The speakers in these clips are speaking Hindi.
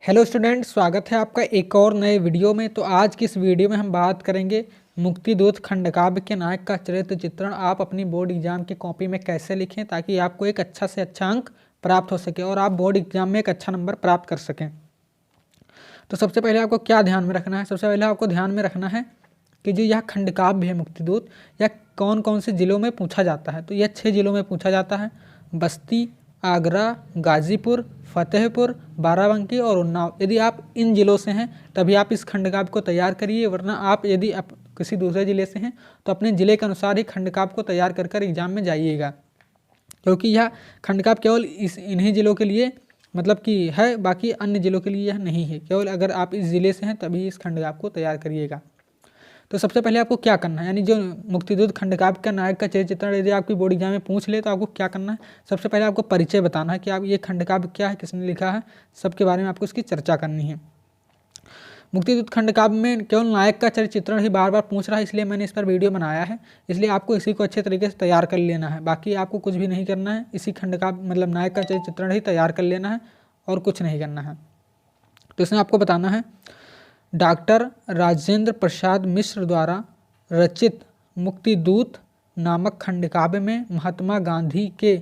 हेलो स्टूडेंट, स्वागत है आपका एक और नए वीडियो में। तो आज की इस वीडियो में हम बात करेंगे मुक्तिदूत खंडकाव्य के नायक का चरित्र चित्रण आप अपनी बोर्ड एग्जाम की कॉपी में कैसे लिखें ताकि आपको एक अच्छा से अच्छा अंक प्राप्त हो सके और आप बोर्ड एग्जाम में एक अच्छा नंबर प्राप्त कर सकें। तो सबसे पहले आपको क्या ध्यान में रखना है? सबसे पहले आपको ध्यान में रखना है कि जो यह खंडकाव्य है मुक्तिदूत, यह कौन कौन से ज़िलों में पूछा जाता है। तो यह 6 ज़िलों में पूछा जाता है: बस्ती, आगरा, गाज़ीपुर, फतेहपुर, बाराबंकी और उन्नाव। यदि आप इन ज़िलों से हैं तभी आप इस खंडकाव्य को तैयार करिए, वरना आप यदि आप किसी दूसरे ज़िले से हैं तो अपने ज़िले के अनुसार ही खंडकाव्य को तैयार कर एग्जाम में जाइएगा, क्योंकि यह खंडकाव्य केवल इन्हीं ज़िलों के लिए मतलब कि है, बाकी अन्य ज़िलों के लिए यह नहीं है। केवल अगर आप इस ज़िले से हैं तभी इस खंडकाव्य को तैयार करिएगा। तो सबसे पहले आपको क्या करना है, यानी जो मुक्तिदूत खंडकाव्य का नायक का चरित्र चित्रण यदि आपकी बोर्ड एग्जाम में पूछ ले तो आपको क्या करना है? सबसे पहले आपको परिचय बताना है कि आप ये खंडकाव्य क्या है, किसने लिखा है, सबके बारे में आपको इसकी चर्चा करनी है। मुक्तिदूत खंडकाव्य में केवल नायक का चरित्र चित्रण ही बार बार पूछ रहा है, इसलिए मैंने इस पर वीडियो बनाया है। इसलिए आपको इसी को अच्छे तरीके से तैयार कर लेना है, बाकी आपको कुछ भी नहीं करना है। इसी खंडकाव्य मतलब नायक का चरित्र चित्रण ही तैयार कर लेना है और कुछ नहीं करना है। तो इसमें आपको बताना है डॉक्टर राजेंद्र प्रसाद मिश्र द्वारा रचित मुक्तिदूत नामक खंडकाव्य में महात्मा गांधी के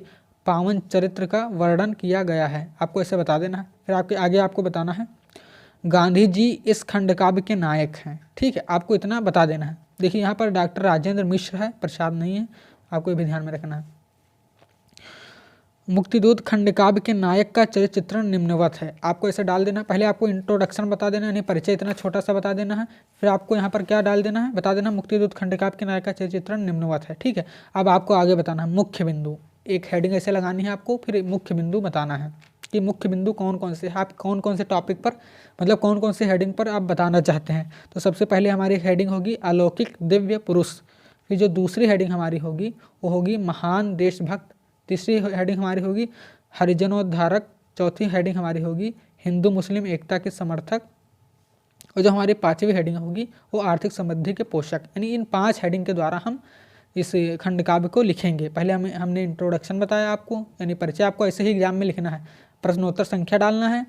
पावन चरित्र का वर्णन किया गया है। आपको ऐसे बता देना है। फिर आपके आगे आपको बताना है गांधी जी इस खंडकाव्य के नायक हैं। ठीक है, आपको इतना बता देना है। देखिए यहाँ पर डॉक्टर राजेंद्र मिश्र है, प्रसाद नहीं है, आपको ये भी ध्यान में रखना है। मुक्तिदूत खंडकाव्य के नायक का चरित्र चित्रण निम्नवत है। आपको ऐसे डाल देना, पहले आपको इंट्रोडक्शन बता देना, यानी परिचय इतना छोटा सा बता देना है। फिर आपको यहाँ पर क्या डाल देना है, बता देना मुक्तिदूत खंडकाव्य के नायक का चरित्र चित्रण निम्नवत है। ठीक है, अब आपको आगे बताना है मुख्य बिंदु। एक हेडिंग ऐसे लगानी है आपको, फिर मुख्य बिंदु बताना है कि मुख्य बिंदु कौन कौन से, आप कौन कौन से टॉपिक पर मतलब कौन कौन से हेडिंग पर आप बताना चाहते हैं। तो सबसे पहले हमारी हेडिंग होगी अलौकिक दिव्य पुरुष। फिर जो दूसरी हेडिंग हमारी होगी वो होगी महान देशभक्त। तीसरी हेडिंग हमारी होगी हरिजनोद्धारक। चौथी हेडिंग हमारी होगी हिंदू मुस्लिम एकता के समर्थक। और जो हमारी 5वीं हेडिंग होगी वो आर्थिक समृद्धि के पोषक। यानी इन 5 हेडिंग के द्वारा हम इस खंडकाव्य को लिखेंगे। पहले हमने इंट्रोडक्शन बताया आपको, यानी परिचय आपको ऐसे ही एग्जाम में लिखना है, प्रश्नोत्तर संख्या डालना है,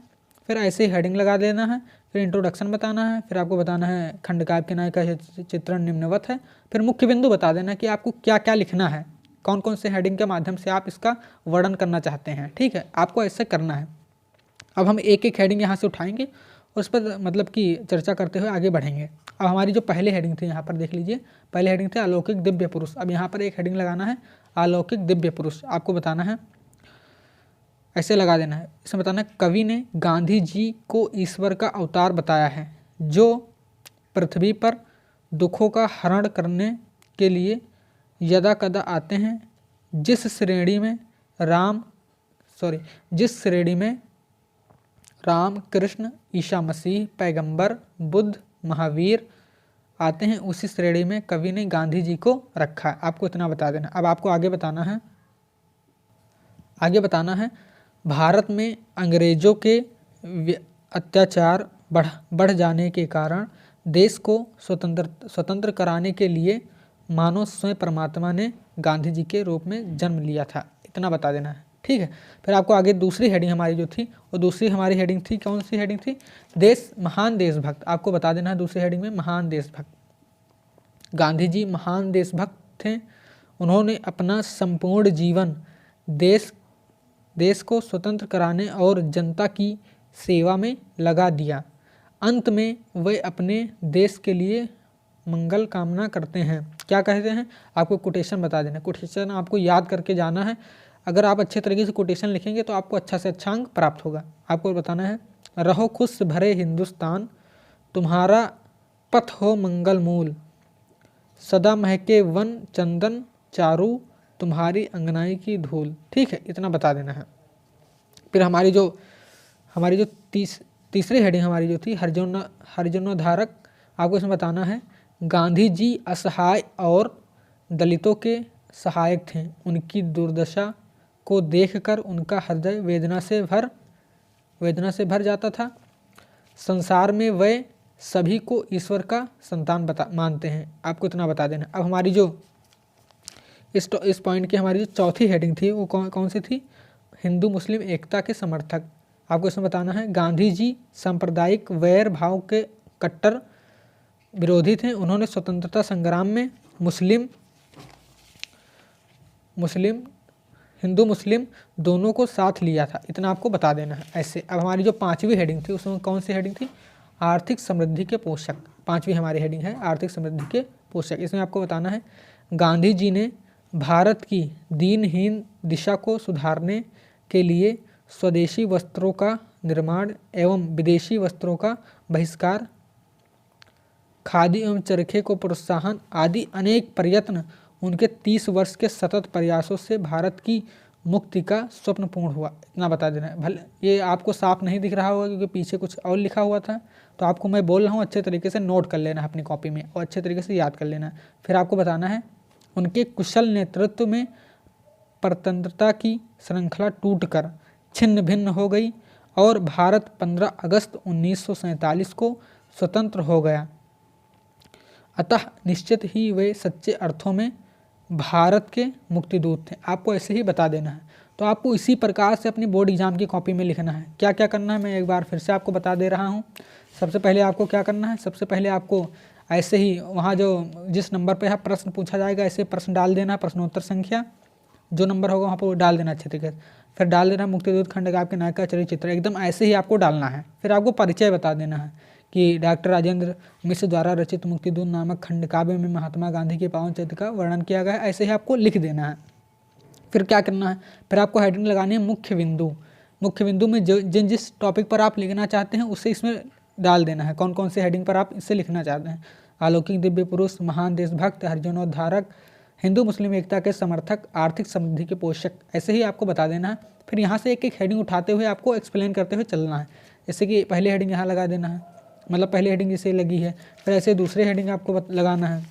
फिर ऐसे ही हेडिंग लगा देना है, फिर इंट्रोडक्शन बताना है, फिर आपको बताना है खंडकाव्य के नायक का चित्रण निम्नवत है, फिर मुख्य बिंदु बता देना कि आपको क्या क्या लिखना है, कौन कौन से हेडिंग के माध्यम से आप इसका वर्णन करना चाहते हैं। ठीक है, आपको ऐसे करना है। अब हम एक एक हेडिंग यहाँ से उठाएंगे और उस पर मतलब कि चर्चा करते हुए आगे बढ़ेंगे। अब हमारी जो पहले हेडिंग थी यहाँ पर देख लीजिए, पहले हेडिंग थी अलौकिक दिव्य पुरुष। अब यहाँ पर एक हेडिंग लगाना है अलौकिक दिव्य पुरुष। आपको बताना है, ऐसे लगा देना है, इसमें बताना है कवि ने गांधी जी को ईश्वर का अवतार बताया है, जो पृथ्वी पर दुखों का हरण करने के लिए यदा कदा आते हैं। जिस श्रेणी में राम कृष्ण ईसा मसीह पैगंबर बुद्ध महावीर आते हैं, उसी श्रेणी में कवि ने गांधी जी को रखा है। आपको इतना बता देना। अब आपको आगे बताना है भारत में अंग्रेजों के अत्याचार बढ़ जाने के कारण देश को स्वतंत्र कराने के लिए मानो स्वयं परमात्मा ने गांधी जी के रूप में जन्म लिया था। इतना बता देना है। ठीक है, फिर आपको आगे दूसरी हेडिंग हमारी जो थी वो दूसरी हमारी हेडिंग थी, कौन सी हेडिंग थी? महान देशभक्त। आपको बता देना है दूसरी हेडिंग में महान देशभक्त। गांधी जी महान देशभक्त थे। उन्होंने अपना संपूर्ण जीवन देश को स्वतंत्र कराने और जनता की सेवा में लगा दिया। अंत में वे अपने देश के लिए मंगल कामना करते हैं। क्या कहते हैं? आपको कोटेशन बता देना। कोटेशन आपको याद करके जाना है। अगर आप अच्छे तरीके से कोटेशन लिखेंगे तो आपको अच्छा से अच्छा अंक प्राप्त होगा। आपको बताना है रहो खुश भरे हिंदुस्तान, तुम्हारा पथ हो मंगल मूल, सदा महके वन चंदन चारू, तुम्हारी अंगनाई की धूल। ठीक है, इतना बता देना है। फिर हमारी जो तीसरी हेडिंग हमारी जो थी हरिजनोद्धारक। आपको इसमें बताना है गांधी जी असहाय और दलितों के सहायक थे। उनकी दुर्दशा को देखकर उनका हृदय वेदना से भर जाता था। संसार में वे सभी को ईश्वर का संतान मानते हैं। आपको इतना बता देना। अब हमारी जो इस पॉइंट की हमारी जो चौथी हेडिंग थी वो कौन सी थी? हिंदू मुस्लिम एकता के समर्थक। आपको इसमें बताना है गांधी जी सांप्रदायिक वैर भाव के कट्टर विरोधी थे। उन्होंने स्वतंत्रता संग्राम में हिंदू मुस्लिम दोनों को साथ लिया था। इतना आपको बता देना है। ऐसे अब हमारी जो 5वीं हेडिंग थी उसमें कौन सी हेडिंग थी? आर्थिक समृद्धि के पोषक। 5वीं हमारी हेडिंग है आर्थिक समृद्धि के पोषक। इसमें आपको बताना है गांधी जी ने भारत की दीनहीन दिशा को सुधारने के लिए स्वदेशी वस्त्रों का निर्माण एवं विदेशी वस्त्रों का बहिष्कार, खादी एवं चरखे को प्रोत्साहन आदि अनेक प्रयत्न उनके 30 वर्ष के सतत प्रयासों से भारत की मुक्ति का स्वप्न पूर्ण हुआ। इतना बता देना है। भले ये आपको साफ नहीं दिख रहा होगा क्योंकि पीछे कुछ और लिखा हुआ था, तो आपको मैं बोल रहा हूँ अच्छे तरीके से नोट कर लेना है अपनी कॉपी में और अच्छे तरीके से याद कर लेना है। फिर आपको बताना है उनके कुशल नेतृत्व में परतंत्रता की श्रृंखला टूटकर छिन्न भिन्न हो गई और भारत 15 अगस्त 1947 को स्वतंत्र हो गया। अतः निश्चित ही वे सच्चे अर्थों में भारत के मुक्तिदूत थे। आपको ऐसे ही बता देना है। तो आपको इसी प्रकार से अपनी बोर्ड एग्जाम की कॉपी में लिखना है। क्या क्या करना है मैं एक बार फिर से आपको बता दे रहा हूँ। सबसे पहले आपको क्या करना है, सबसे पहले आपको ऐसे ही वहाँ जो जिस नंबर पे है प्रश्न पूछा जाएगा ऐसे प्रश्न डाल देना, प्रश्नोत्तर संख्या जो नंबर होगा वहाँ पर डाल देना अच्छे तरीके से। फिर डाल देना मुक्तिदूत खंडकाव्य के नायक का चरित्र चित्र, एकदम ऐसे ही आपको डालना है। फिर आपको परिचय बता देना है कि डॉक्टर राजेंद्र मिश्र द्वारा रचित मुक्तिदूत नामक खंडकाव्य में महात्मा गांधी के पावन चरित्र का वर्णन किया गया है। ऐसे ही आपको लिख देना है। फिर क्या करना है, फिर आपको हेडिंग लगानी है मुख्य बिंदु। मुख्य बिंदु में जिस टॉपिक पर आप लिखना चाहते हैं उसे इसमें डाल देना है। कौन कौन से हेडिंग पर आप इससे लिखना चाहते हैं? अलौकिक दिव्य पुरुष, महान देशभक्त, हरिजनोद्धारक, हिंदू मुस्लिम एकता के समर्थक, आर्थिक समृद्धि के पोषक, ऐसे ही आपको बता देना है। फिर यहाँ से एक एक हेडिंग उठाते हुए आपको एक्सप्लेन करते हुए चलना है। जैसे कि पहली हेडिंग यहाँ लगा देना है, मतलब पहली हेडिंग जैसे लगी है, फिर ऐसे दूसरी हेडिंग आपको लगाना है,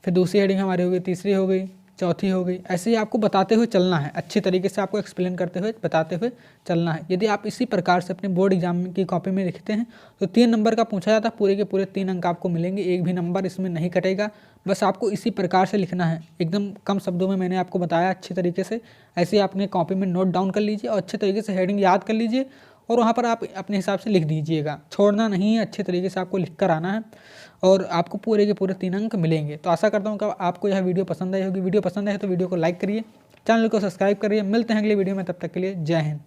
फिर दूसरी हेडिंग हमारी हो गई, तीसरी हो गई, चौथी हो गई। ऐसे ही आपको बताते हुए चलना है, अच्छी तरीके से आपको एक्सप्लेन करते हुए बताते हुए चलना है। यदि आप इसी प्रकार से अपने बोर्ड एग्जाम की कॉपी में लिखते हैं तो 3 नंबर का पूछा जाता है, पूरे के पूरे 3 अंक आपको मिलेंगे, एक भी नंबर इसमें नहीं कटेगा। बस आपको इसी प्रकार से लिखना है, एकदम कम शब्दों में मैंने आपको बताया अच्छी तरीके से। ऐसे ही आपने कॉपी में नोट डाउन कर लीजिए और अच्छे तरीके से हेडिंग याद कर लीजिए और वहाँ पर आप अपने हिसाब से लिख दीजिएगा, छोड़ना नहीं है, अच्छे तरीके से आपको लिख कर आना है और आपको पूरे के पूरे 3 अंक मिलेंगे। तो आशा करता हूँ कि आपको यह वीडियो पसंद आई होगी। वीडियो पसंद आए तो वीडियो को लाइक करिए, चैनल को सब्सक्राइब करिए। मिलते हैं अगले वीडियो में, तब तक के लिए जय हिंद।